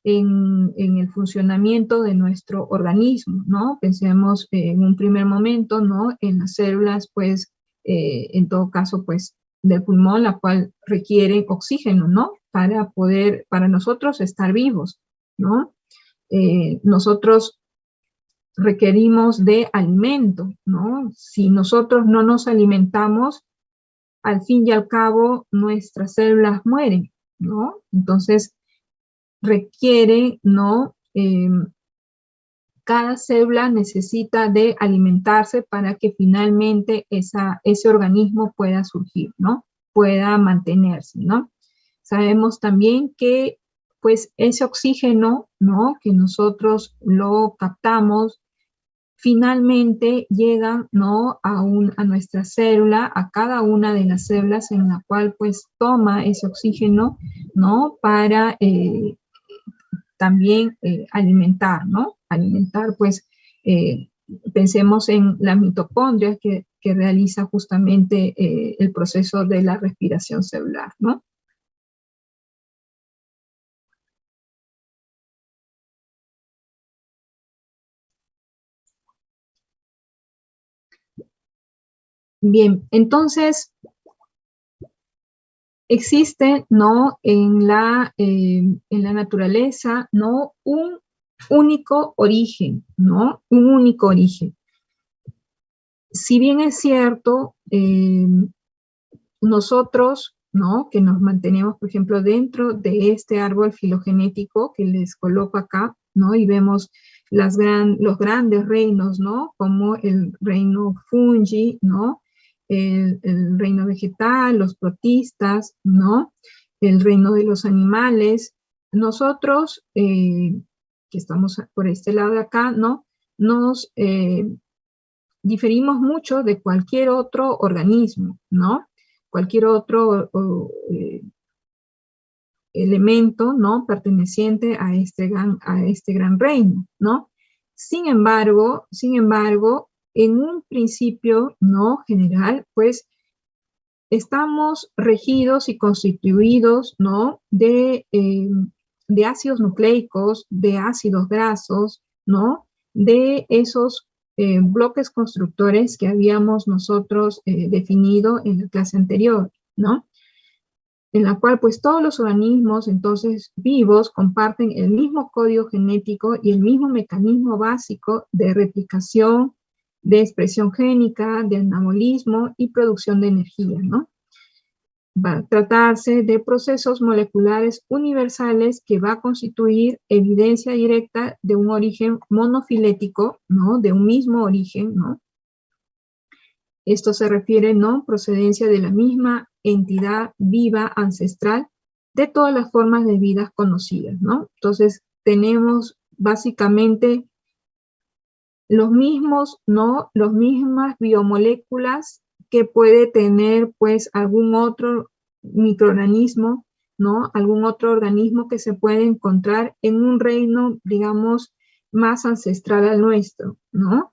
en el funcionamiento de nuestro organismo, ¿no? Pensemos en un primer momento, ¿no?, en las células, pues, en todo caso, pues, del pulmón, la cual requiere oxígeno, ¿no?, para nosotros estar vivos, ¿no? Nosotros requerimos de alimento, ¿no? Si nosotros no nos alimentamos, al fin y al cabo, nuestras células mueren, ¿no? Entonces, requiere, ¿no? Cada célula necesita de alimentarse para que finalmente ese organismo pueda surgir, ¿no? Pueda mantenerse, ¿no? Sabemos también que, pues, ese oxígeno, ¿no?, que nosotros lo captamos, finalmente llega, ¿no?, a nuestra célula, a cada una de las células en la cual, pues, toma ese oxígeno, ¿no?, para también alimentar, ¿no? Alimentar, pues, pensemos en la mitocondria que realiza justamente el proceso de la respiración celular, ¿no? Bien, entonces, existe, ¿no?, en la naturaleza, ¿no?, un único origen, ¿no? Un único origen. Si bien es cierto, nosotros, ¿no?, que nos mantenemos, por ejemplo, dentro de este árbol filogenético que les coloco acá, ¿no?, y vemos los grandes reinos, ¿no?, como el reino fungi, ¿no?, el reino vegetal, los protistas, ¿no?, el reino de los animales. Nosotros, que estamos por este lado de acá, ¿no?, nos diferimos mucho de cualquier otro organismo, ¿no? Cualquier otro elemento, ¿no?, perteneciente a este gran reino, ¿no? Sin embargo, en un principio, ¿no?, general, pues, estamos regidos y constituidos, ¿no?, de ácidos nucleicos, de ácidos grasos, ¿no?, de esos bloques constructores que habíamos nosotros definido en la clase anterior, ¿no? En la cual, pues, todos los organismos, entonces, vivos, comparten el mismo código genético y el mismo mecanismo básico de replicación, de expresión génica, de anabolismo y producción de energía, ¿no? Va a tratarse de procesos moleculares universales que va a constituir evidencia directa de un origen monofilético, ¿no?, de un mismo origen, ¿no?, Esto se refiere, ¿no? Procedencia de la misma entidad viva ancestral de todas las formas de vida conocidas, ¿no? Entonces, tenemos básicamente los mismos, ¿no? Las mismas biomoléculas que puede tener, pues, algún otro microorganismo, ¿no? Algún otro organismo que se puede encontrar en un reino, digamos, más ancestral al nuestro, ¿no?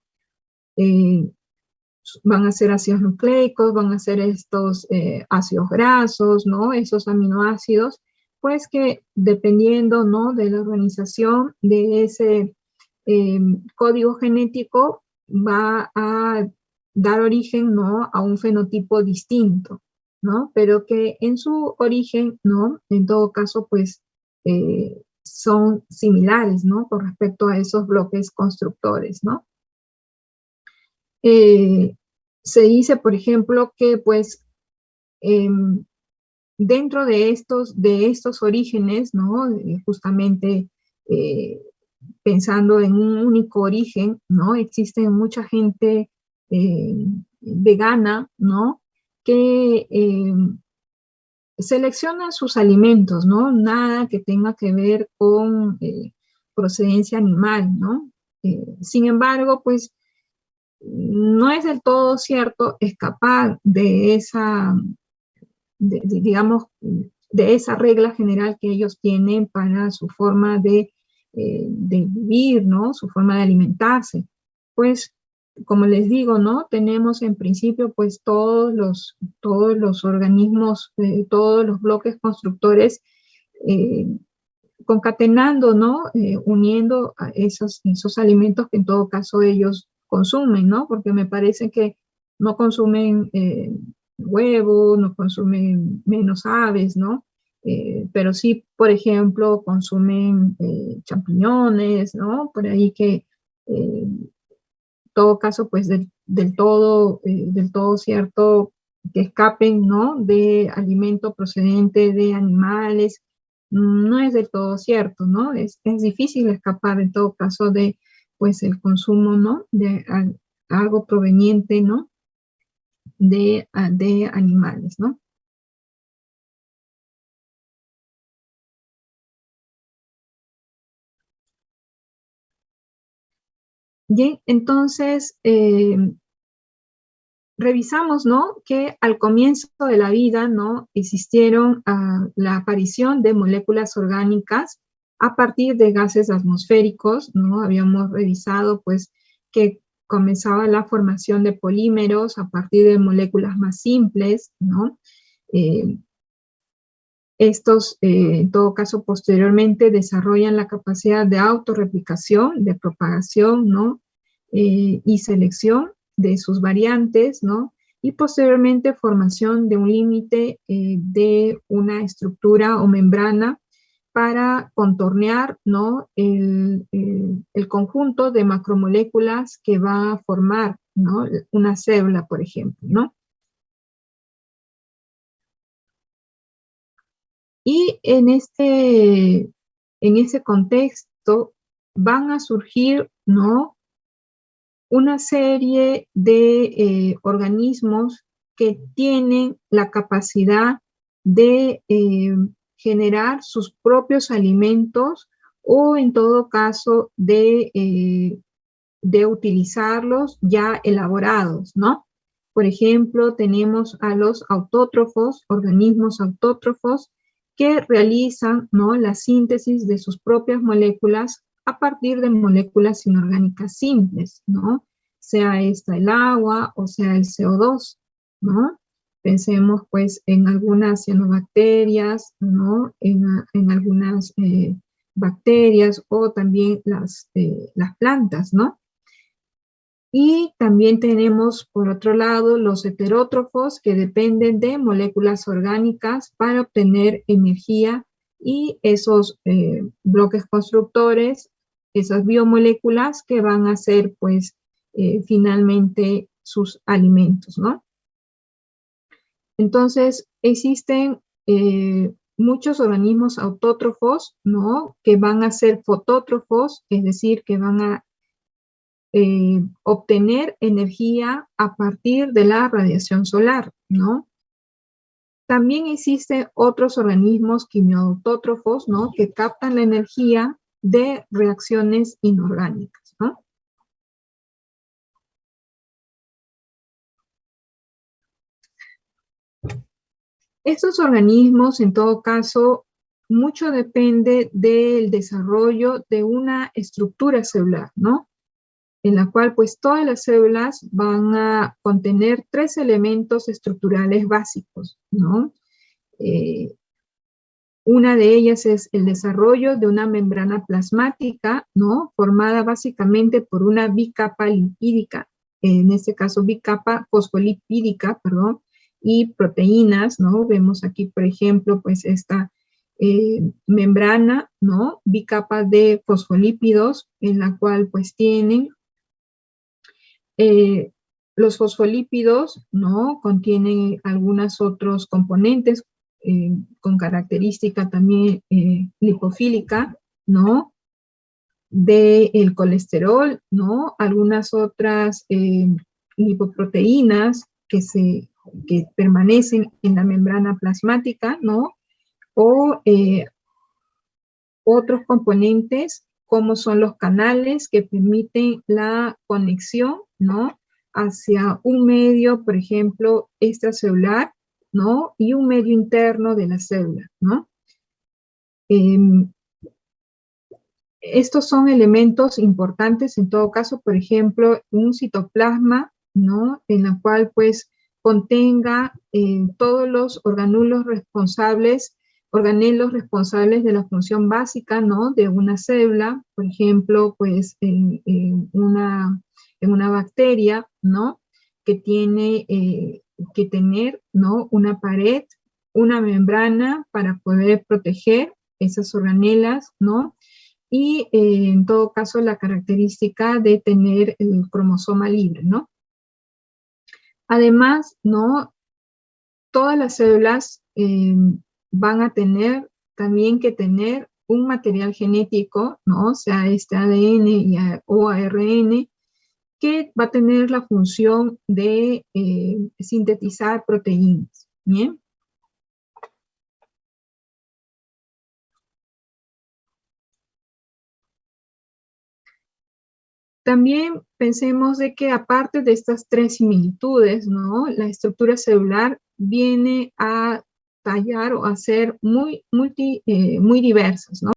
Van a ser ácidos nucleicos, van a ser estos ácidos grasos, ¿no? Esos aminoácidos, pues que dependiendo, ¿no? De la organización de ese código genético va a dar origen, ¿no? A un fenotipo distinto, ¿no? Pero que en su origen, ¿no? En todo caso, pues son similares, ¿no? Con respecto a esos bloques constructores, ¿no? Se dice, por ejemplo, que pues dentro de estos orígenes, ¿no? Justamente pensando en un único origen, ¿no? Existe mucha gente vegana, ¿no? Que selecciona sus alimentos, ¿no? Nada que tenga que ver con procedencia animal, ¿no? Sin embargo, pues no es del todo cierto escapar de esa, digamos, de esa regla general que ellos tienen para su forma de vivir, ¿no? Su forma de alimentarse. Pues, como les digo, ¿no? Tenemos en principio, pues, todos los organismos, todos los bloques constructores, eh, concatenando, ¿no? Uniendo a esos alimentos que en todo caso ellos consumen, ¿no? Porque me parece que no consumen huevo, no consumen menos aves, ¿no? Pero sí, por ejemplo, consumen champiñones, ¿no? Por ahí que, en todo caso, pues del todo cierto que escapen, ¿no? De alimento procedente de animales, no es del todo cierto, ¿no? Es difícil escapar en todo caso de, pues, el consumo, ¿no? De algo proveniente, ¿no? De animales, ¿no? Bien, entonces, revisamos, ¿no? Que al comienzo de la vida, ¿no? Existieron la aparición de moléculas orgánicas a partir de gases atmosféricos, ¿no? Habíamos revisado, pues, que comenzaba la formación de polímeros a partir de moléculas más simples, ¿no? Eh, Estos, en todo caso, posteriormente desarrollan la capacidad de autorreplicación, de propagación, ¿no? Y selección de sus variantes, ¿no? Y posteriormente formación de un límite de una estructura o membrana para contornear, ¿no? El conjunto de macromoléculas que va a formar, ¿no? Una célula, por ejemplo, ¿no? Y en ese contexto van a surgir, ¿no? Una serie de organismos que tienen la capacidad de generar sus propios alimentos o en todo caso de utilizarlos ya elaborados, ¿no? Por ejemplo, tenemos a los autótrofos, organismos autótrofos, que realizan, ¿no? La síntesis de sus propias moléculas a partir de moléculas inorgánicas simples, ¿no? Sea esta el agua o sea el CO2, ¿no? Pensemos pues en algunas cianobacterias, ¿no? En algunas bacterias o también las plantas, ¿no? Y también tenemos, por otro lado, los heterótrofos que dependen de moléculas orgánicas para obtener energía y esos bloques constructores, esas biomoléculas que van a ser, pues, finalmente sus alimentos, ¿no? Entonces, existen muchos organismos autótrofos, ¿no? Que van a ser fotótrofos, es decir, que van a obtener energía a partir de la radiación solar, ¿no? También existen otros organismos quimiautótrofos, ¿no? Que captan la energía de reacciones inorgánicas, ¿no? Estos organismos, en todo caso, mucho depende del desarrollo de una estructura celular, ¿no? En la cual, pues, todas las células van a contener 3 elementos estructurales básicos, ¿no? Una de ellas es el desarrollo de una membrana plasmática, ¿no? Formada básicamente por una bicapa lipídica, en este caso bicapa fosfolipídica, perdón, y proteínas, ¿no? Vemos aquí, por ejemplo, pues esta membrana, ¿no? Bicapa de fosfolípidos, en la cual pues tienen los fosfolípidos, ¿no? Contienen algunos otros componentes con característica también lipofílica, ¿no? Del colesterol, ¿no? Algunas otras lipoproteínas que permanecen en la membrana plasmática, ¿no? O otros componentes como son los canales que permiten la conexión, ¿no? Hacia un medio, por ejemplo, extracelular, ¿no? Y un medio interno de la célula, ¿no? Estos son elementos importantes en todo caso, por ejemplo, un citoplasma, ¿no? En la cual pues contenga todos los organelos responsables de la función básica, ¿no? De una célula, por ejemplo, pues en una bacteria, ¿no? Que tiene que tener, ¿no? Una pared, una membrana para poder proteger esas organelas, ¿no? Y en todo caso la característica de tener el cromosoma libre, ¿no? Además, ¿no? Todas las células van a tener también que tener un material genético, ¿no? O sea, este ADN o ARN, que va a tener la función de sintetizar proteínas, ¿bien? También pensemos de que aparte de estas 3 similitudes, ¿no? La estructura celular viene a tallar o a ser muy diversas, ¿no?